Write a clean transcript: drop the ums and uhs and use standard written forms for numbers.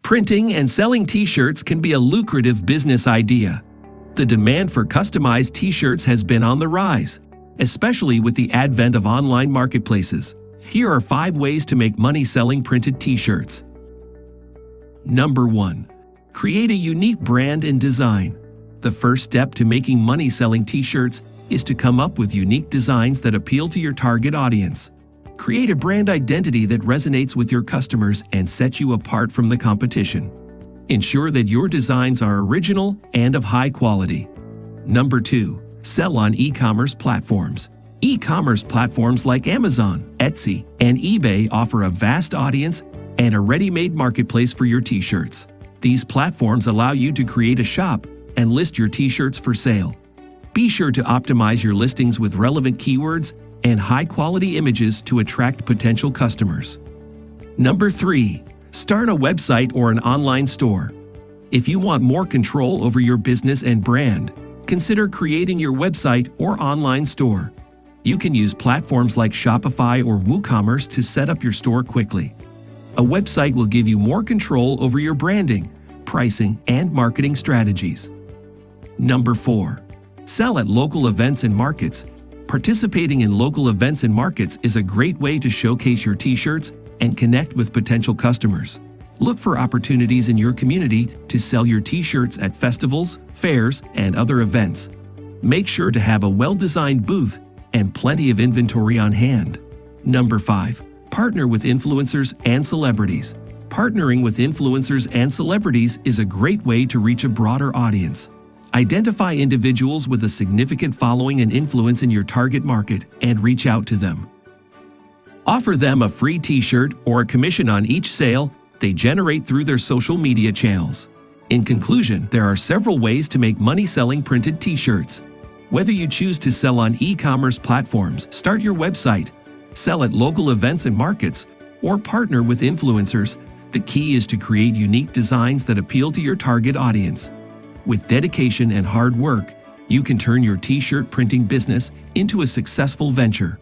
Printing and selling T-shirts can be a lucrative business idea. The demand for customized T-shirts has been on the rise, especially with the advent of online marketplaces. Here are 5 ways to make money selling printed T-shirts. Number 1. Create a unique brand and design. The first step to making money selling T-shirts is to come up with unique designs that appeal to your target audience. Create a brand identity that resonates with your customers and sets you apart from the competition. Ensure that your designs are original and of high quality. Number 2. Sell on e-commerce platforms. E-commerce platforms like Amazon, Etsy, and eBay offer a vast audience and a ready-made marketplace for your T-shirts. These platforms allow you to create a shop and list your T-shirts for sale. Be sure to optimize your listings with relevant keywords and high-quality images to attract potential customers. Number 3. Start a website or an online store. If you want more control over your business and brand, consider creating your website or online store. You can use platforms like Shopify or WooCommerce to set up your store quickly. A website will give you more control over your branding, pricing, and marketing strategies. Number 4. Sell at local events and markets. Participating in local events and markets is a great way to showcase your T-shirts and connect with potential customers. Look for opportunities in your community to sell your T-shirts at festivals, fairs, and other events. Make sure to have a well-designed booth and plenty of inventory on hand. Number 5. Partner with influencers and celebrities. Partnering with influencers and celebrities is a great way to reach a broader audience. Identify individuals with a significant following and influence in your target market and reach out to them. Offer them a free T-shirt or a commission on each sale they generate through their social media channels. In conclusion, there are several ways to make money selling printed T-shirts. Whether you choose to sell on e-commerce platforms, start your website, sell at local events and markets, or partner with influencers, the key is to create unique designs that appeal to your target audience. With dedication and hard work, you can turn your T-shirt printing business into a successful venture.